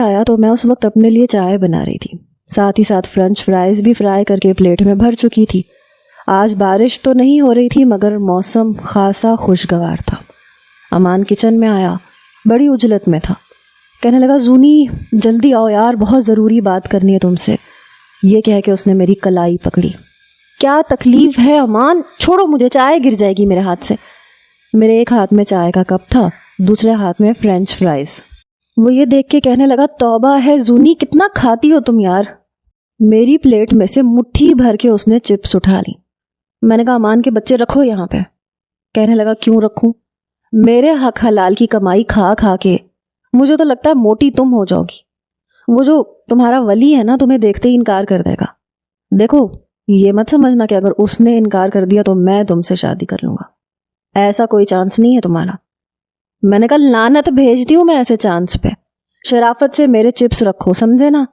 आया तो मैं उस वक्त अपने लिए चाय बना रही थी, साथ ही साथ फ्रेंच फ्राइज भी फ्राई करके प्लेट में भर चुकी थी। आज बारिश तो नहीं हो रही थी मगर मौसम खासा खुशगवार था। अमान किचन में आया, बड़ी उजलत में था। कहने लगा, जूनी जल्दी आओ यार, बहुत ज़रूरी बात करनी है तुमसे। ये कह के उसने मेरी कलाई पकड़ी। क्या तकलीफ है अमान, छोड़ो मुझे, चाय गिर जाएगी मेरे हाथ से। मेरे एक हाथ में चाय का कप था, दूसरे हाथ में फ्रेंच फ्राइज। वो ये देख के कहने लगा, तौबा है जूनी, कितना खाती हो तुम यार। मेरी प्लेट में से मुट्ठी भर के उसने चिप्स उठा ली। मैंने कहा, अमान के बच्चे रखो यहाँ पे। कहने लगा, क्यों रखूं? मेरे हक हलाल की कमाई खा खा के मुझे तो लगता है मोटी तुम हो जाओगी। वो जो तुम्हारा वली है ना, तुम्हें देखते ही इनकार कर देगा। देखो, ये मत समझना कि अगर उसने इनकार कर दिया तो मैं तुमसे शादी कर लूंगा, ऐसा कोई चांस नहीं है तुम्हारा। मैंने कहा, लानत भेजती हूं मैं ऐसे चांस पे। शराफत से मेरे चिप्स रखो, समझे ना।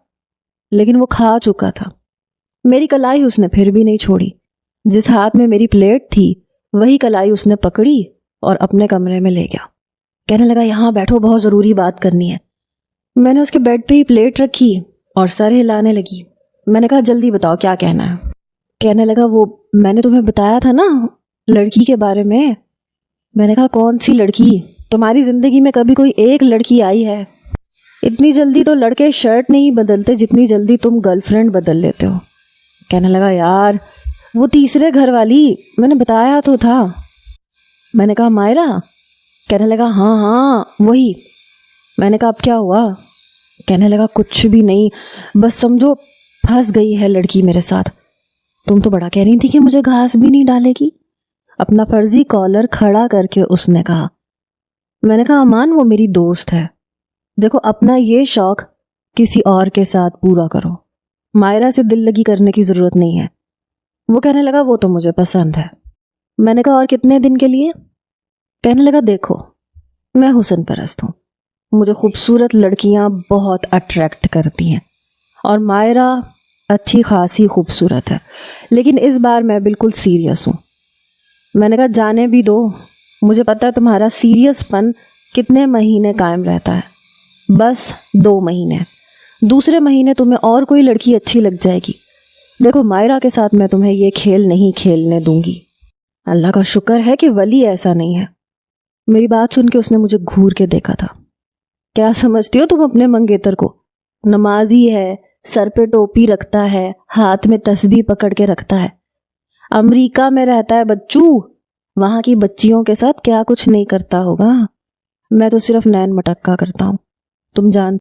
लेकिन वो खा चुका था। मेरी कलाई उसने फिर भी नहीं छोड़ी। जिस हाथ में मेरी प्लेट थी वही कलाई उसने पकड़ी और अपने कमरे में ले गया। कहने लगा, यहाँ बैठो, बहुत ज़रूरी बात करनी है। मैंने उसके बेड पे ही प्लेट रखी और सर हिलाने लगी। मैंने कहा, जल्दी बताओ क्या कहना है। कहने लगा, वो मैंने तुम्हें बताया था ना लड़की के बारे में। मैंने कहा, कौन सी लड़की? तुम्हारी ज़िंदगी में कभी कोई एक लड़की आई है? इतनी जल्दी तो लड़के शर्ट नहीं बदलते जितनी जल्दी तुम गर्लफ्रेंड बदल लेते हो। कहने लगा, यार वो तीसरे घर वाली, मैंने बताया तो था। मैंने कहा, मायरा? कहने लगा, हाँ हाँ वही। मैंने कहा, अब क्या हुआ? कहने लगा, कुछ भी नहीं, बस समझो फंस गई है लड़की मेरे साथ। तुम तो बड़ा कह रही थी कि मुझे घास भी नहीं डालेगी। अपना फर्जी कॉलर खड़ा करके उसने कहा। मैंने कहा, अमान वो मेरी दोस्त है, देखो अपना ये शौक किसी और के साथ पूरा करो, मायरा से दिल लगी करने की जरूरत नहीं है। वो कहने लगा, वो तो मुझे पसंद है। मैंने कहा, और कितने दिन के लिए? कहने लगा, देखो मैं हुस्न परस्त हूँ, मुझे खूबसूरत लड़कियां बहुत अट्रैक्ट करती हैं और मायरा अच्छी खासी खूबसूरत है, लेकिन इस बार मैं बिल्कुल सीरियस हूँ। मैंने कहा, जाने भी दो, मुझे पता है तुम्हारा सीरियसपन कितने महीने कायम रहता है, बस 2 महीने। दूसरे महीने तुम्हें और कोई लड़की अच्छी लग जाएगी। देखो मायरा के साथ मैं तुम्हें ये खेल नहीं खेलने दूंगी। अल्लाह का शुक्र है कि वली ऐसा नहीं है। मेरी बात सुन के उसने मुझे घूर के देखा था। क्या समझती हो तुम अपने मंगेतर को? नमाजी है, सर पे टोपी रखता है, हाथ में तस्बीह पकड़ के रखता है, अमेरिका में रहता है बच्चू, वहां की बच्चियों के साथ क्या कुछ नहीं करता होगा। मैं तो सिर्फ नैन मटक्का करता हूँ, तुम जान